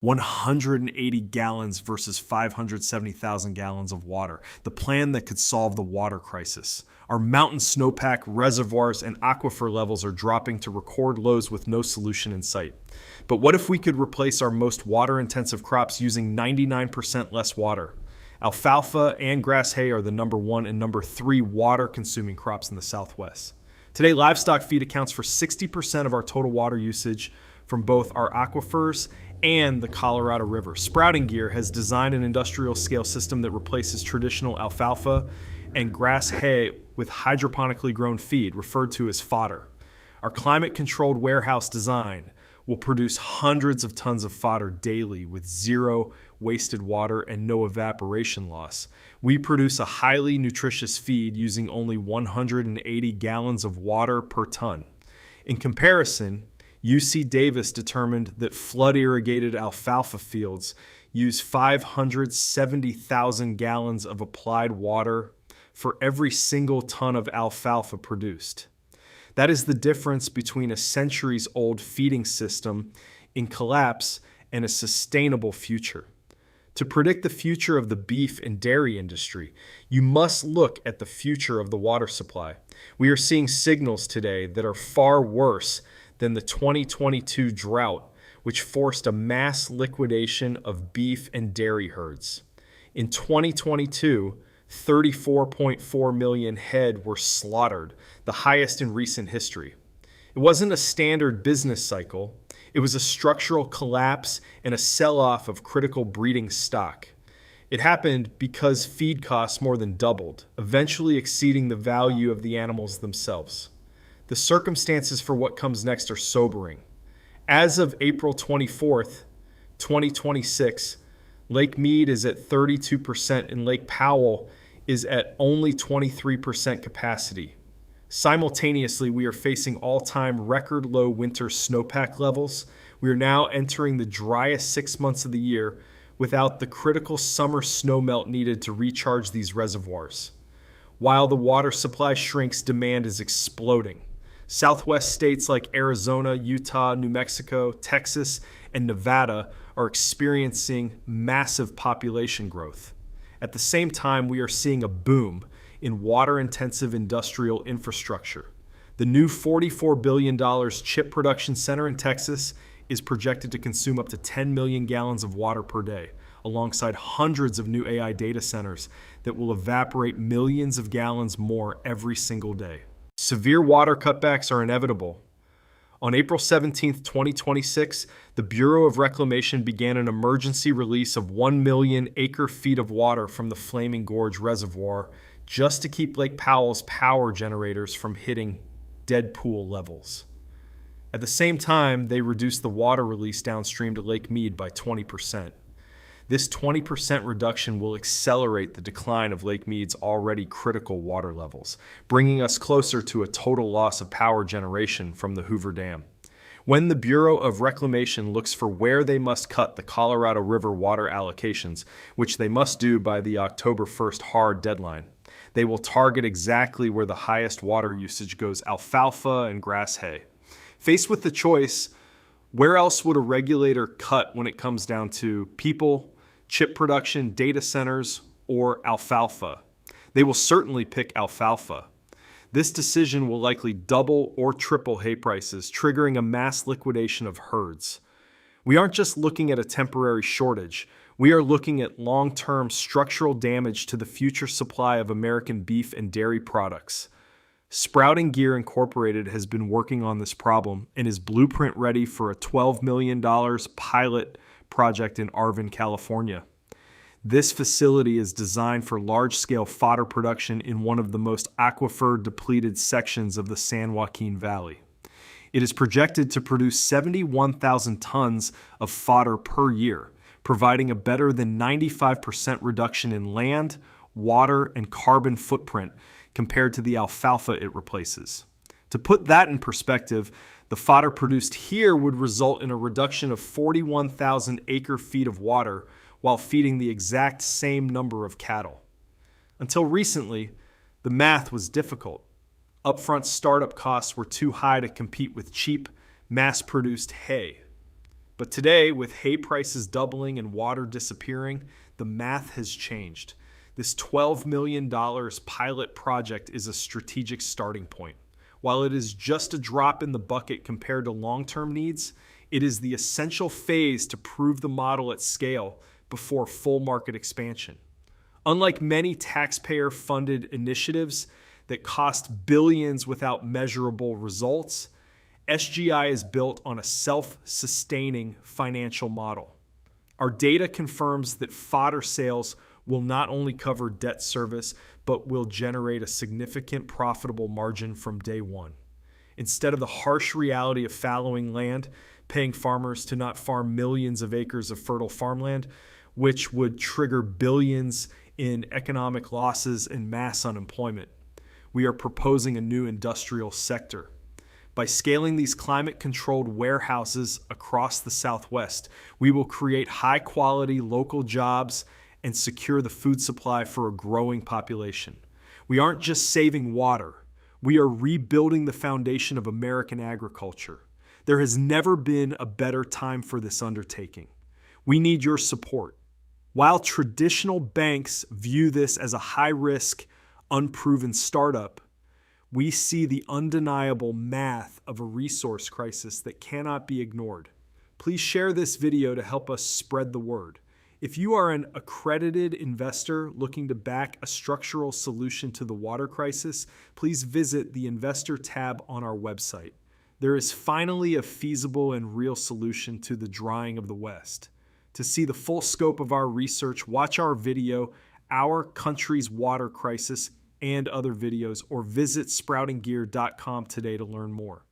180 gallons versus 570,000 gallons of water, the plan that could solve the water crisis. Our mountain snowpack reservoirs and aquifer levels are dropping to record lows with no solution in sight. But what if we could replace our most water-intensive crops using 99% less water? Alfalfa and grass hay are the number 1 and number 3 water-consuming crops in the Southwest. Today, livestock feed accounts for 60% of our total water usage from both our aquifers and the Colorado River. Sprouting Gear has designed an industrial-scale system that replaces traditional alfalfa and grass hay with hydroponically grown feed, referred to as fodder. Our climate-controlled warehouse design will produce hundreds of tons of fodder daily with zero wasted water and no evaporation loss. We produce a highly nutritious feed using only 180 gallons of water per ton. In comparison, UC Davis determined that flood-irrigated alfalfa fields use 570,000 gallons of applied water for every single ton of alfalfa produced. That is the difference between a centuries-old feeding system in collapse and a sustainable future. To predict the future of the beef and dairy industry, you must look at the future of the water supply. We are seeing signals today that are far worse than the 2022 drought, which forced a mass liquidation of beef and dairy herds. In 2022, 34.4 million head were slaughtered, the highest in recent history. It wasn't a standard business cycle. It was a structural collapse and a sell-off of critical breeding stock. It happened because feed costs more than doubled, eventually exceeding the value of the animals themselves. The circumstances for what comes next are sobering. As of April 24th, 2026, Lake Mead is at 32% and Lake Powell is at only 23% capacity. Simultaneously, we are facing all-time record low winter snowpack levels. We are now entering the driest 6 months of the year without the critical summer snowmelt needed to recharge these reservoirs. While the water supply shrinks, demand is exploding. Southwest states like Arizona, Utah, New Mexico, Texas, and Nevada are experiencing massive population growth. At the same time, we are seeing a boom in water-intensive industrial infrastructure. The new $44 billion chip production center in Texas is projected to consume up to 10 million gallons of water per day, alongside hundreds of new AI data centers that will evaporate millions of gallons more every single day. Severe water cutbacks are inevitable. On April 17, 2026, the Bureau of Reclamation began an emergency release of 1 million acre-feet of water from the Flaming Gorge Reservoir just to keep Lake Powell's power generators from hitting dead pool levels. At the same time, they reduced the water release downstream to Lake Mead by 20%. This 20% reduction will accelerate the decline of Lake Mead's already critical water levels, bringing us closer to a total loss of power generation from the Hoover Dam. When the Bureau of Reclamation looks for where they must cut the Colorado River water allocations, which they must do by the October 1st hard deadline, they will target exactly where the highest water usage goes: alfalfa and grass hay. Faced with the choice, where else would a regulator cut when it comes down to people, chip production, data centers, or alfalfa? They will certainly pick alfalfa. This decision will likely double or triple hay prices, triggering a mass liquidation of herds. We aren't just looking at a temporary shortage. We are looking at long-term structural damage to the future supply of American beef and dairy products. Sprouting Gear Incorporated has been working on this problem and is blueprint ready for a $12 million pilot project in Arvin, California. This facility is designed for large-scale fodder production in one of the most aquifer-depleted sections of the San Joaquin Valley. It is projected to produce 71,000 tons of fodder per year, providing a better than 95% reduction in land, water, and carbon footprint compared to the alfalfa it replaces. To put that in perspective, the fodder produced here would result in a reduction of 41,000 acre-feet of water while feeding the exact same number of cattle. Until recently, the math was difficult. Upfront startup costs were too high to compete with cheap, mass-produced hay. But today, with hay prices doubling and water disappearing, the math has changed. This $12 million pilot project is a strategic starting point. While it is just a drop in the bucket compared to long-term needs, it is the essential phase to prove the model at scale before full market expansion. Unlike many taxpayer-funded initiatives that cost billions without measurable results, SGI is built on a self-sustaining financial model. Our data confirms that fodder sales will not only cover debt service, but will generate a significant profitable margin from day one. Instead of the harsh reality of fallowing land, paying farmers to not farm millions of acres of fertile farmland, which would trigger billions in economic losses and mass unemployment, we are proposing a new industrial sector. By scaling these climate-controlled warehouses across the Southwest, we will create high-quality local jobs and secure the food supply for a growing population. We aren't just saving water. We are rebuilding the foundation of American agriculture. There has never been a better time for this undertaking. We need your support. While traditional banks view this as a high-risk, unproven startup, we see the undeniable math of a resource crisis that cannot be ignored. Please share this video to help us spread the word. If you are an accredited investor looking to back a structural solution to the water crisis, please visit the Investor tab on our website. There is finally a feasible and real solution to the drying of the West. To see the full scope of our research, watch our video, Our Country's Water Crisis, and other videos, or visit sproutinggear.com today to learn more.